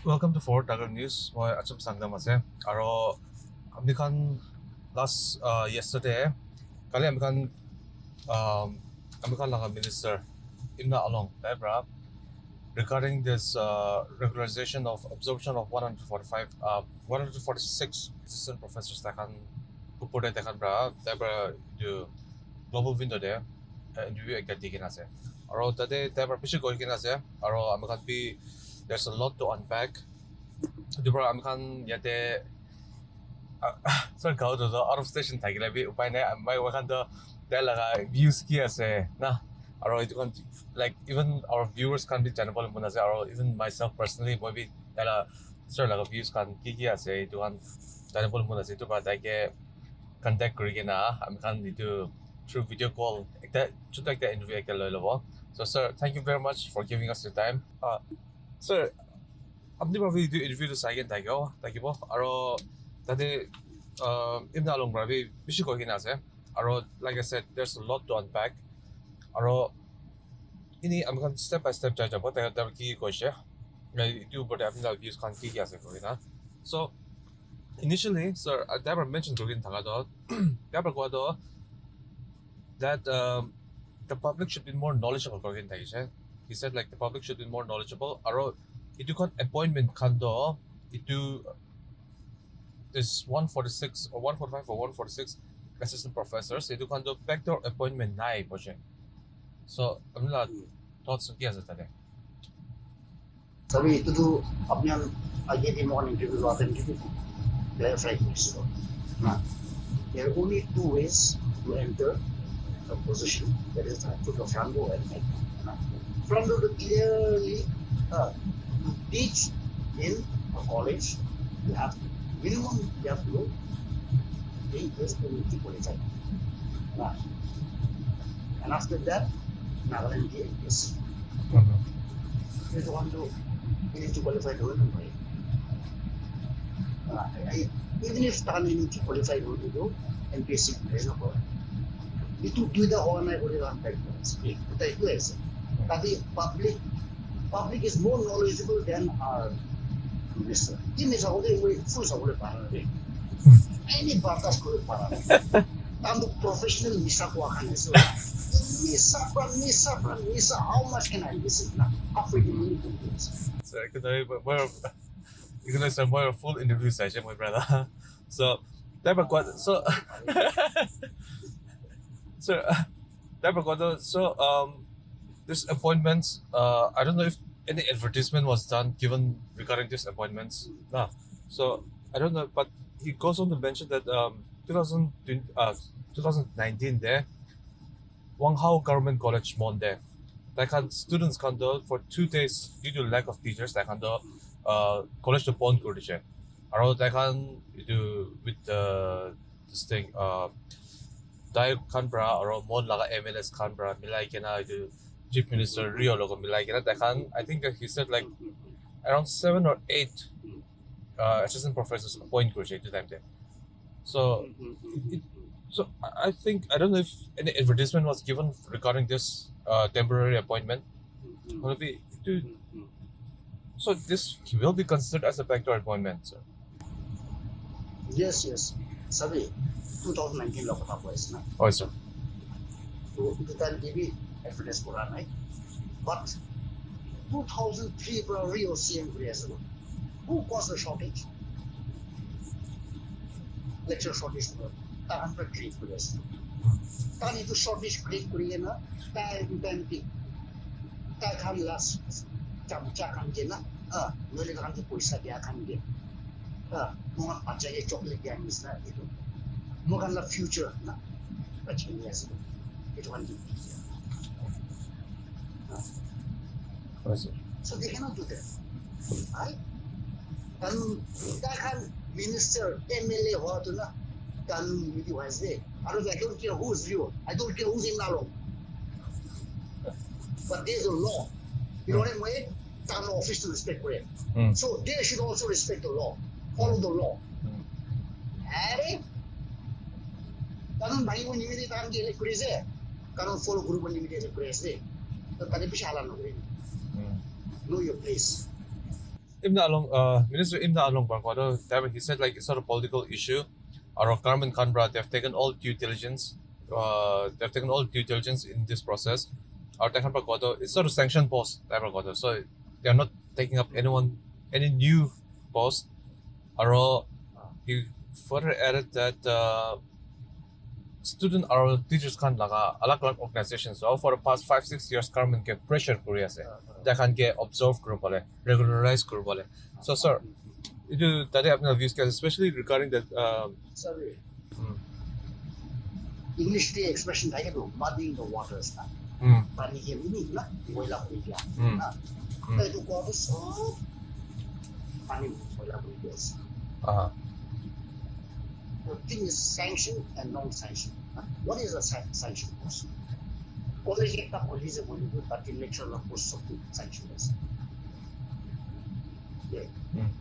Welcome to Forward Tagar News. Moi acham sangdam ase. Aro amikhan last yesterday kali amikhan laga minister Imna along Debra regarding this regularization of absorption of 146 assistant professors that can pupure that can bra Debra do global window there interview ekta dikin ase. Aro tade Debra pishi going ase. Aro amikhan bi there's a lot to unpack. Debra amikhan yate so Kahuto out of station thakile bi upai nai mai wakan to there laga views ki ase na aro it can like even our viewers can be channel mun ase aro even myself personally moi bi tela sir laga views kan ki ase it kan channel mun ase to ba dai ke contact kuri ke na am kan itu through video call ekta chuta ekta interview ekta loi lobo. So sir, thank you very much for giving us your time. Sir, apni bhabi itu interview to sai ke takibo aro tade Imna along bravi bishi ko kina ase aro like I said there's a lot to unpack aro ini amkan step by step jaja bo ta ki ko she you but apni views kan ki ase ko na. So initially sir Deborah mentioned to in thanga Deborah ko do that the public should be more knowledgeable ko he said like the public should be more knowledgeable aro itu kon appointment kan do itu this 146 or 145 or 146 assistant professors itu kan do backdoor appointment nai boje. So amla thoughts ki ase tade तभी itu tuh अपने आगे di morning interview akan gitu clarify this. Nah, there are only two ways to enter a position, that is to the front door and back. Nah, front door to clearly to teach in a college, you have minimum you have to go 8 years to qualify. Nah, and after that, Nagaland is itu kan tuh you need to qualify to win, right? Even if you need to qualify to do NPSC, there's no problem. Itu tidak orang yang boleh lantai speak. Kita itu aja. Tapi public is more knowledgeable than our minister. Ini sahaja boleh full sahaja parah ni. Ini batas boleh parah. Tanpa professional misa kuakan itu. Misa. How much can I listen? Apa ini? so I could more you can have more full interview session my brother. So Deborah so so Deborah so this appointments I don't know if any advertisement was done given regarding these appointments nah. So I don't know but he goes on to mention that 2019 there Wang Hao Government College Monde that can students can do for 2 days due to lack of teachers that can do college to bond kurdiche aro that can do with this thing dai kanbra aro mon laga MLS kanbra milai kena do chief minister Rio logo milai kena that can I think that he said like around 7 or 8 assistant professors appoint kurdiche to them there. So so I think I don't know if any advertisement was given regarding this temporary appointment. Will it be so this will be considered as a backdoor appointment, sir. Yes. Sabi, 2019 lang tapos na. Oh, sir. So, itu kan TV evidence ko right? But 2003 para Rio CM creation. Who caused the shortage? Lecture shortage. Tahan per create creation. Tahan itu shortage create kuri na. Tahan last camca kan je na. Nolak kan tu puisa dia kan je. Mga pacaya chocolate yang misna itu. Mga la future na. Pacaya sih. Itu kan gitu. Oh, sir. So they cannot do that. Right? Kan minister, MLA waktu na kan media wise day. I don't care who's you. I don't care who's in Nalo. But there's a law. You know what I mean? Kan office to respect it. So they should also respect the law. Follow the law. Are? Kan bhai ko nimiti kan ke crazy. Kan follow guru ko nimiti crazy. So tadi bisa halan no. Know your place. Minister Imna along Barkwado, he said like it's not a political issue. Our government Canberra, they've taken all due diligence. They've taken all due diligence in this process. Our Tekan Barkwado, it's not a sanctioned post, Barkwado, so they're not taking up any new post. Our he further added that student or teachers can laga alag organizations. So for the past 5-6 years, government get pressure Korea se. They can get observed group bole, regularized group bole. So sir, itu tadi apna views ka, especially regarding that. Sorry. Hmm. English the expression like itu, muddying the waters. Hmm. Pani ini lah, boiler media. Hmm. Itu kau tu so, pani boiler media. The thing is sanctioned and non-sanctioned. What is a sanctioned post? College ekta police is going to do that lecturer post of sanctioned. Yeah.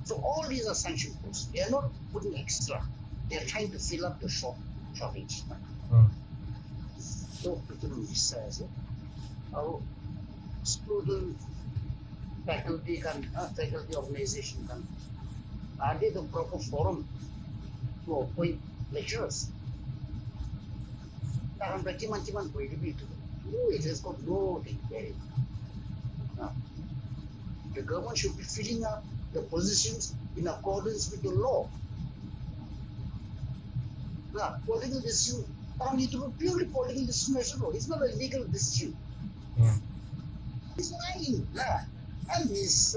So all these are sanctioned posts. They are not putting extra. They are trying to fill up the shortage. So people says, our student faculty organization can are they the proper forum to appoint lecturers? It has got no thing there. The government should be filling up the positions in accordance with the law. Political decision, it will be purely political decision. It's not a legal decision. It's lying. And this,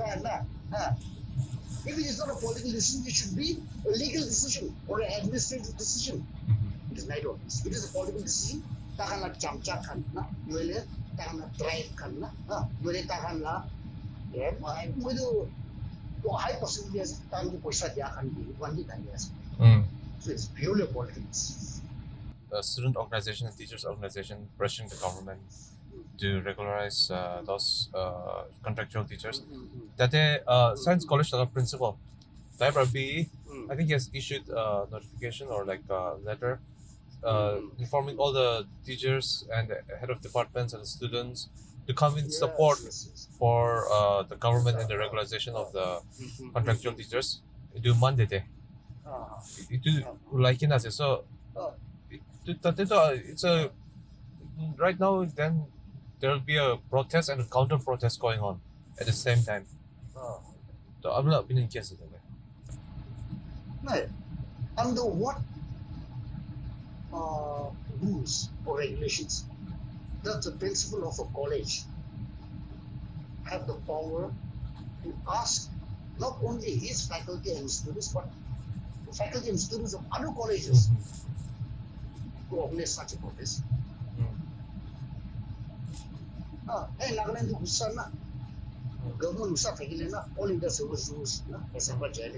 if it is not a political decision, it should be a legal decision or an administrative decision. It is neither of this. It is a political decision. Takkanlah camcak kan, boleh takkanlah drive kan, boleh takkanlah, ya, itu high possibility takkan di poisa dia akan diwanti kan dia. So it's purely political decision. The student organization and teachers organization pressuring the government to regularize those contractual teachers. That Science College principal, Typer B, I think he has issued a notification or like a letter informing all the teachers and the head of departments and the students to come in support for the government and the regularization of the contractual teachers. Itu Monday day. Itu like in as so. It's a right now. Then there will be a protest and a counter protest going on at the same time. So I'm not being case No, under what rules or regulations does the principal of a college have the power to ask not only his faculty and students, but the faculty and students of other colleges to organize such a protest? Nagaland to Husana, government Husa Fagilena, all in the service rules, as a budget,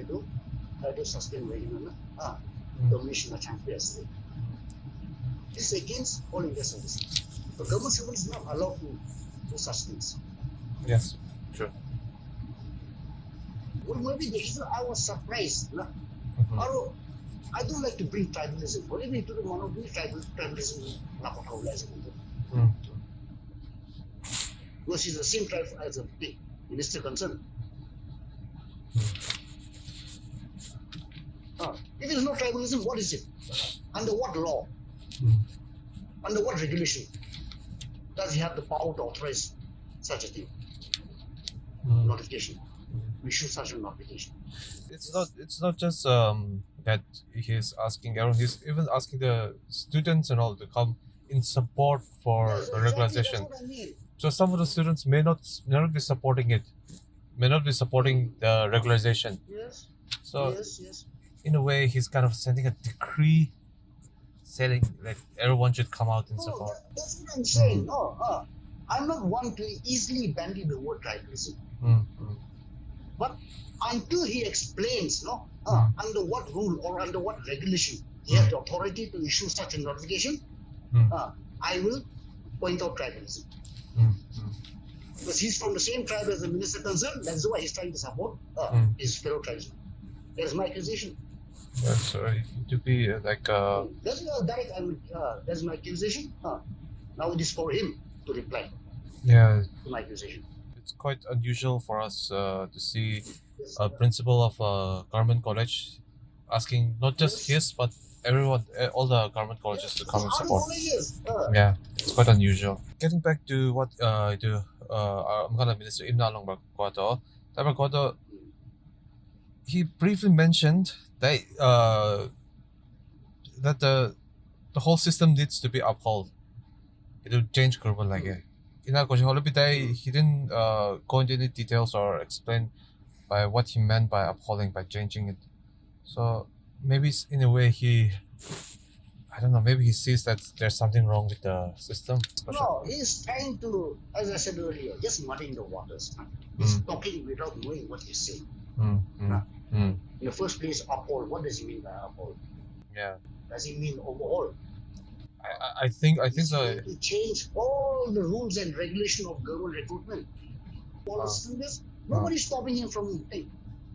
they sustain regular domination of champions. This is against all in the service. The government servant is not allowed to do such things. Yes, sure. Well, maybe I was surprised. I don't like to bring tribalism. Or even to the one of the tribalism, because he's the same tribe as a minister concerned. If there is no tribalism, what is it? Under what law? Under what regulation does he have the power to authorize such a thing? Notification. We issue such a notification. It's not just that he's asking everyone. He's even asking the students and all to come in support for the regularization. That's what I mean. So some of the students may not be supporting it, may not be supporting the regularization. Yes. So Yes. in a way, he's kind of sending a decree, saying that everyone should come out in support. That's what I'm saying. I'm not one to easily bandy the word tribalism. But until he explains, under what rule or under what regulation he has the authority to issue such a notification, I will point out tribalism. Because he's from the same tribe as the minister concerned, that's why he's trying to support his fellow tribesmen. That is my accusation. That's to be like. That's direct. That's my accusation. Now it is for him to reply. Yeah. To my accusation. It's quite unusual for us to see Yes. a principal of a government college, asking not just Yes. his but everyone, all the government colleges to Yes. come The and other support. colleges. Yeah, it's quite unusual. Getting back to what I'm gonna Minister Imna Long Kahuto, he briefly mentioned that the whole system needs to be upheld. It will change Kurban like it. In that question, he didn't go into any details or explain by what he meant by upholding, by changing it. So maybe in a way I don't know, maybe he sees that there's something wrong with the system. No, he's trying to, as I said earlier, just muddying the waters. He's talking without knowing what he's saying. In the first place, uphold. What does he mean by uphold? Yeah, Does he mean overhaul? I think He's so. trying to change all the rules and regulation of government recruitment. Policies do this. Nobody's stopping him from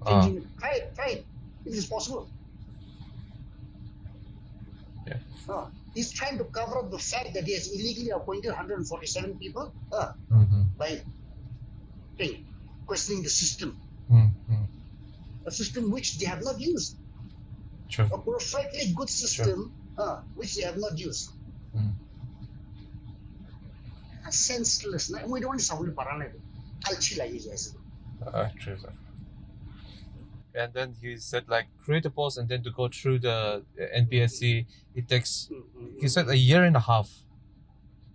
changing it. Try it. If it's possible. Yeah. He's trying to cover up the fact that he has illegally appointed 147 people by questioning the system. A system which they have not used. True. A perfectly good system which they have not used. That's senseless. We don't sound paranoid. True. And then he said like create a post and then to go through the NPSC, it takes he said a year and a half,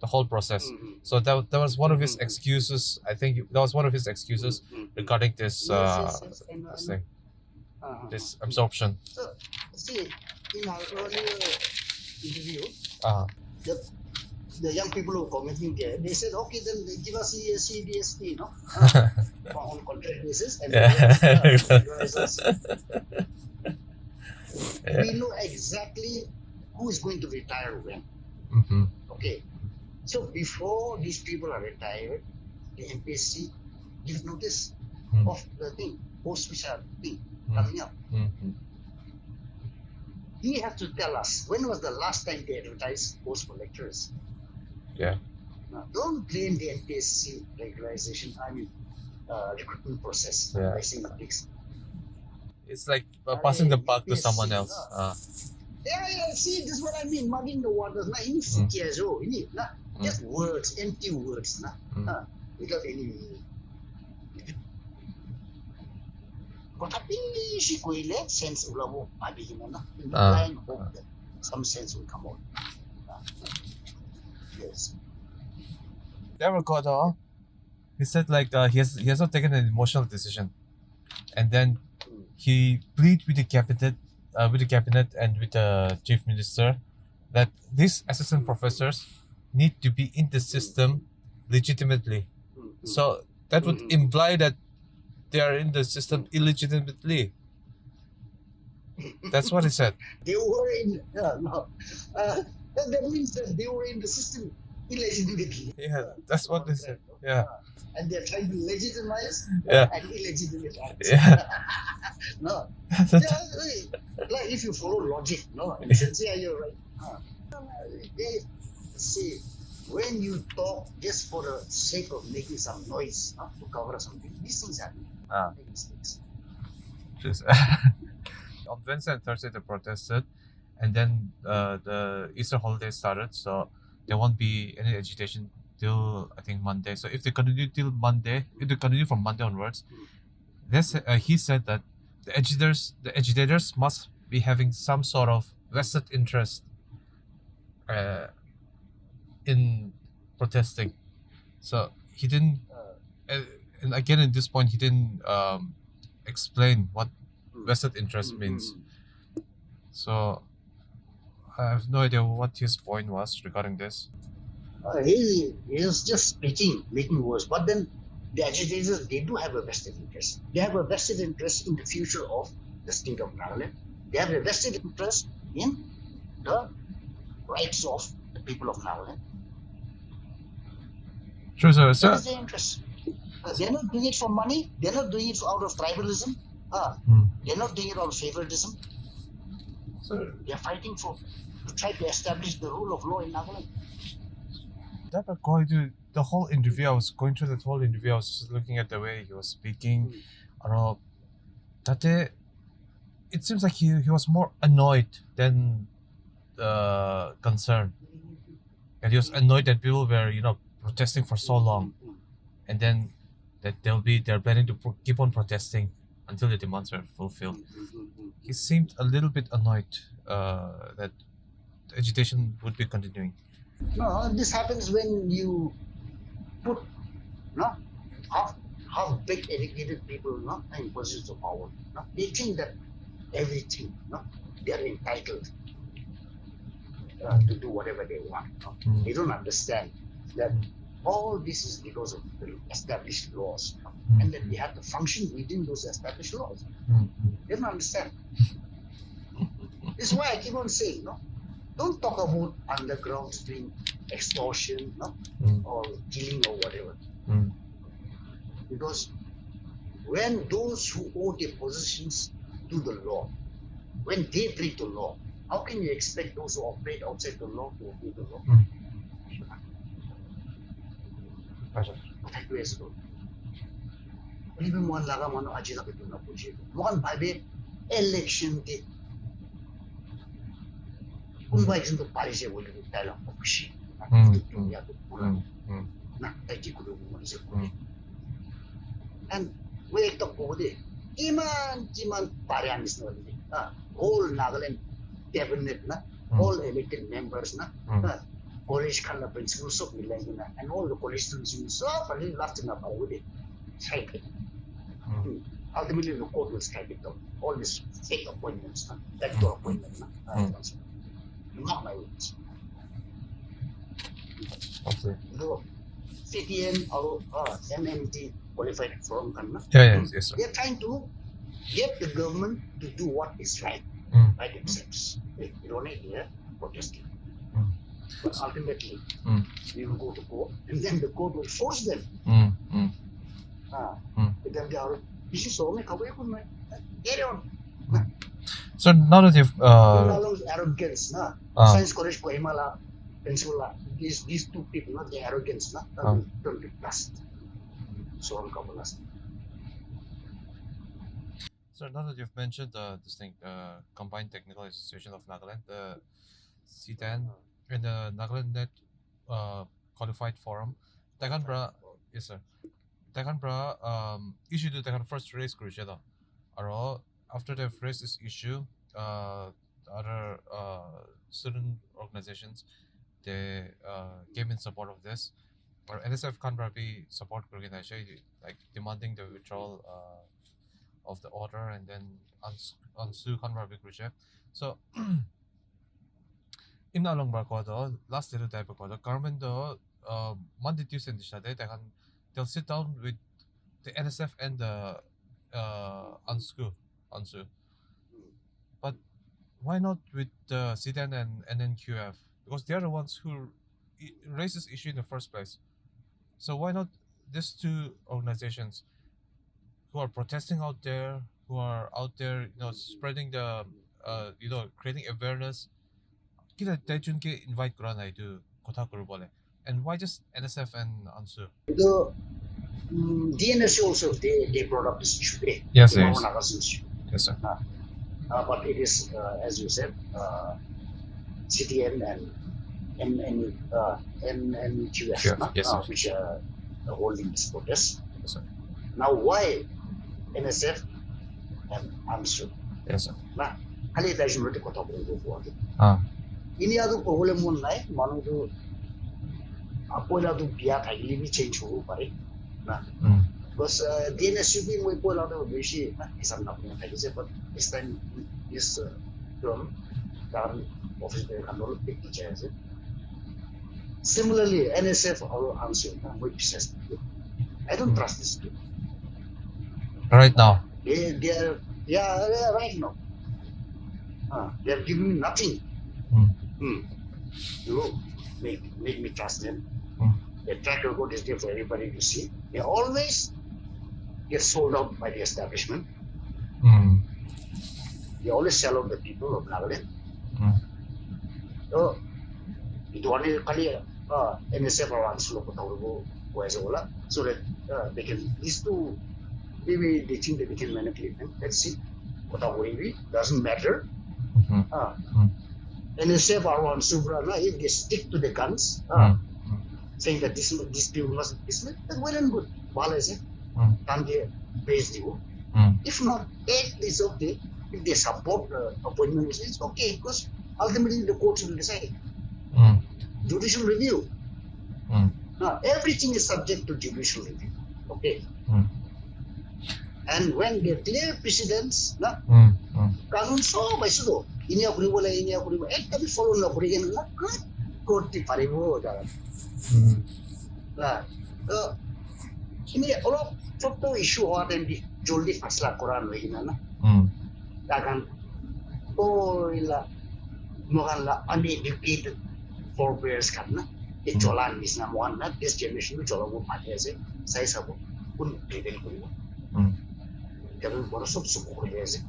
the whole process. So that was one of his excuses. I think that was one of his excuses regarding this this thing, this absorption. So, see, in our earlier interview, the young people who were commenting there, they said, okay, then they give us ESC, DSP, on contract basis, and regularize us. We know exactly who is going to retire when. Okay, so before these people are retired, the MPSC give notice of the thing, posts which are coming up. He has to tell us when was the last time they advertised posts for lecturers. Yeah. Now, don't blame the NPSC regularization, recruitment process by saying things. It's like passing the buck to someone else. Yeah, see, this is what I mean, mugging the waters. Just words, empty words, without any meaning. Tapi si Kuile sense ulamo abi mo na. Blind hope that some sense will come out. Yes. He said like he has not taken an emotional decision, and then he pleaded with the cabinet and with the chief minister that these assistant professors need to be in the system legitimately. So that would imply that they are in the system illegitimately. That's what he said. They were in that means that they were in the system illegitimately. Yeah, that's what they said. Yeah. And they're trying to legitimize an illegitimate act. Yeah. No. Like if you follow logic, in a sense, you're right. They say when you talk just for the sake of making some noise to cover something, these things happen. Make mistakes. On Wednesday and Thursday they protested, and then the Easter holiday started, so there won't be any agitation till I think Monday. So if they continue till Monday, if they continue from Monday onwards, he said that the agitators must be having some sort of vested interest in protesting. So he didn't, and again at this point he didn't explain what vested interest means. So I have no idea what his point was regarding this. He is just speaking, making words. But then the agitators, they do have a vested interest. They have a vested interest in the future of the state of Nagaland. They have a vested interest in the rights of the people of Nagaland. True, sir. That is their interest. They're not doing it for money. They're not doing it out of tribalism. They're not doing it out of favoritism. They're fighting to try to establish the rule of law in Nagaland. Going to the whole interview, I was going through that whole interview. I was just looking at the way he was speaking. I don't know. Tate, it seems like he was more annoyed than concerned. And he was annoyed that people were, protesting for so long, and then that they're planning to keep on protesting until the demands are fulfilled. He seemed a little bit annoyed that the agitation would be continuing. No, this happens when you put no half big educated people in positions of power. No? They think that everything, they are entitled to do whatever they want. No? They don't understand that all this is because of the established laws, and that they have to function within those established laws. They don't understand. This is why I keep on saying, don't talk about undergrounds doing extortion, or killing or whatever. Because when those who own their positions do the law, when they break the law, how can you expect those who operate outside the law to obey the law? Kataku es ko. Libe mo ang laga mo ano aji na kito na po siya. Mukhang babe election day. Kung ba yung pari siya wala ko tayo lang po siya. Ito yung yato po lang. Na tayo ko lang mo siya po. And wait up po di. Iman pari anis na wala. Whole Nagaland cabinet na, all elected members na, college kan na principals of nila na, and all the college students in so pali last na pa uli. Strike it. Ultimately the court will strike it down. All these fake appointments na, backdoor appointment na. Not my words. Okay. So, CTN or MMT qualified from kan na. Yes, sir. They're trying to get the government to do what is right by themselves. They don't need protesting. But ultimately, we will go to court, and then the court will force them. Then they are, this is only get on. So now that you've arrogance, science college po Himala, Pencil, these two people, not the arrogance, don't be trust. So I'm last. So now that you've mentioned this thing, Combined Technical Association of Nagaland, the C10 and the Nagaland Net Qualified Forum, Takanbra, yes sir, Takanbra issue to Takan first raise Crucial. Aro after they've raised this issue, other student organizations they came in support of this. Or NSF Canberra be support like demanding the withdrawal of the order and then unsue Canberra Crucial. So Imna along Barcodo, last little type of the government Monday, Tuesday, and they'll sit down with the NSF and the unsue. But why not with the CTN and NNQF? Because they're the ones who raised this issue in the first place. So why not these two organizations who are protesting out there, who are out there, spreading the, creating awareness? Kita tajunke invite kuranay to Kotaku bole. And why just NSF and ANSU? The DNSU also they brought up this issue. Yes, Yes, sir. But it is as you said, CTN and NQF, yes, sir. which are holding this protest. Yes, sir. Now why NSF and ANSU? Yes, sir. Nah, kali tayo sinunod ko tapos ko po. Ini adu problem mo nai manu tu apola tu biar kali ni change ho pare. Nah, because DNSU भी मैं बोला था बेशी ऐसा ना अपने कहीं से but this time is term कारण office में handle big change. Similarly, NSF or ANSU, I don't trust this too. Right now. They are right now. They are giving me nothing. You make me trust them. Their track record is there for everybody to see. They always get sold out by the establishment. They always sell out the people of Nagaland. So, itu only kali NSF or ANSU so that they can these two maybe they think that they can manipulate them. Let's see. Doesn't matter. And instead our Subra, if they stick to the guns, saying that this people must be dismissed, then well and good. Can they praise you? If not, it's okay. If they support the appointment, it's okay, because ultimately the courts will decide. Judicial review. Everything is subject to judicial review. Okay. And when they clear precedents, कानून सब भइसक्यो इनिया kuribo एकदमै follow नगरिकन कोर्टले पारेको जाला ini অলপ ছোট্ট issue হওয়াতে জলদি ফাসলা করা হইল না কারণ ওইলা মগানলা uneducated forebears খানা এই চলান বিছনা মহান না this generation চলাবো পারে আছে সাই সব কোন প্রিভেন্ট করিব কারণ বড় সব সব হয়ে আছে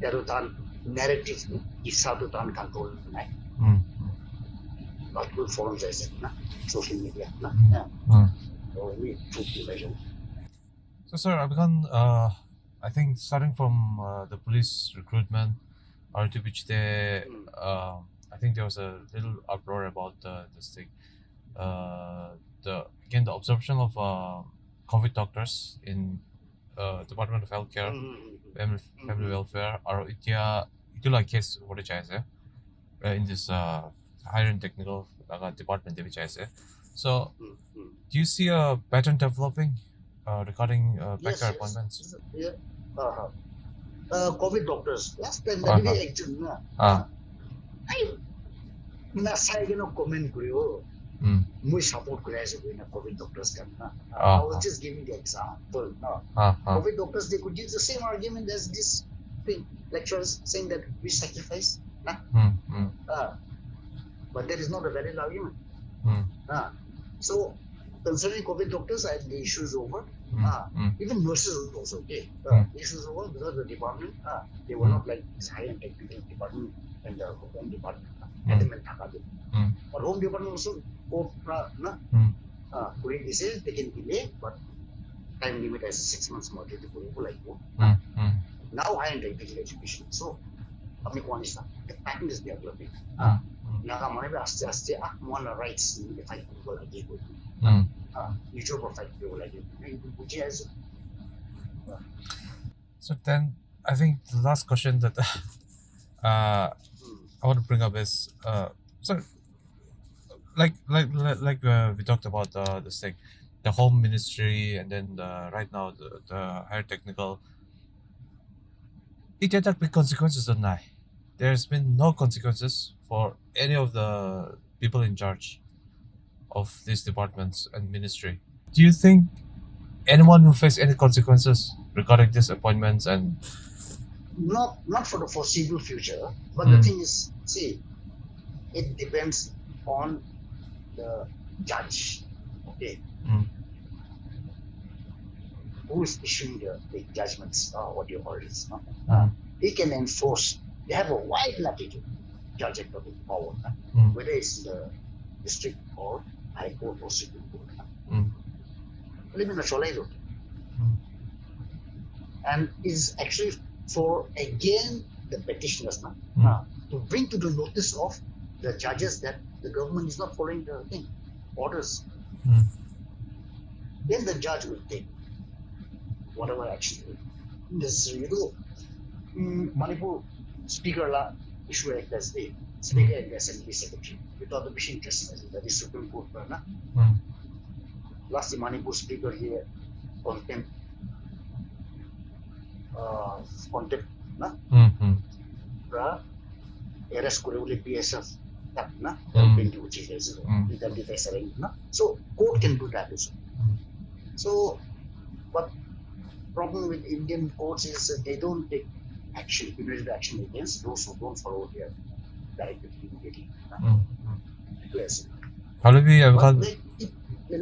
Pero tan narrative isado tan control na not good forms as na social media na so we took the measure. So sir, I think starting from the police recruitment or to which I think there was a little uproar about this thing, the absorption of COVID doctors in Department of Healthcare, family welfare, or itu like case what it is in this higher and technical department which I say. So, do you see a pattern developing regarding backer appointments? COVID doctors last time that actually I nasai no comment kuriyo muy support kuraise na COVID doctors kan na I was just giving the example COVID doctors they could use the same argument as this thing lecturers saying that we sacrifice but that is not a valid argument so concerning COVID doctors the issue is over even nurses also okay the issue is over because the department they were not like this high and technical department and the home department but home department also this is they can delay but time limit as 6 months more like now high and technical education so the pattern is developing now my aste one rights if I go like usual fight people like so then I think the last question that I want to bring up is so like we talked about this thing, the home ministry, and then right now the higher technical. It had big consequences, don't I? There's been no consequences for any of the people in charge of these departments and ministry. Do you think anyone will face any consequences regarding these appointments and? Not for the foreseeable future, but the thing is, see, it depends on the judge. Okay. Who is issuing the judgments or the orders? He can enforce. They have a wide latitude, judging power, whether it's the district court, high court, or supreme court. And is actually for again the petitioners to bring to the notice of the judges that the government is not following the orders. Then the judge will take whatever action necessary. Manipur speaker la issue like this day speaker and the assembly secretary without the machine interest that is Supreme Court last the Manipur speaker here contempt na arrest করে বলে PSF na into which is na so court can do that also so what problem with Indian courts is they don't take action immediate action against those who don't follow their directive immediately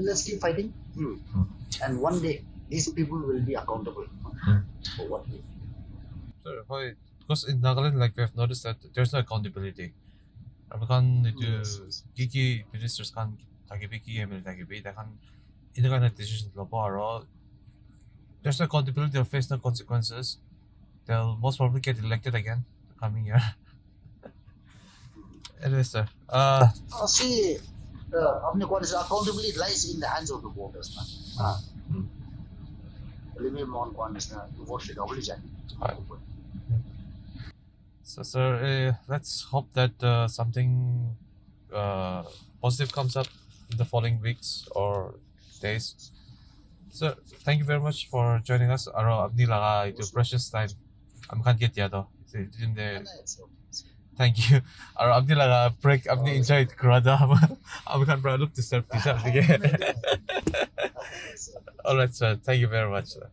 let's keep fighting and one day these people will be accountable for what they do. Because in Nagaland, like we have noticed that there's no accountability. Gigi ministers can tagibi, ML tagibi, they can independent decisions labo aro there's no accountability, they'll face no consequences. They'll most probably get elected again the coming year. Anyway, sir. See, accountability lies in the hands of the voters. So, sir, let's hope that something positive comes up in the following weeks or days. Sir, thank you very much for joining us. Aro abni laga ito precious time. Kan get ya do. Thank you. Aro abni laga break abni enjoy krada. Kan bra look disturb tisa abni. All right, sir. Thank you very much. Sir.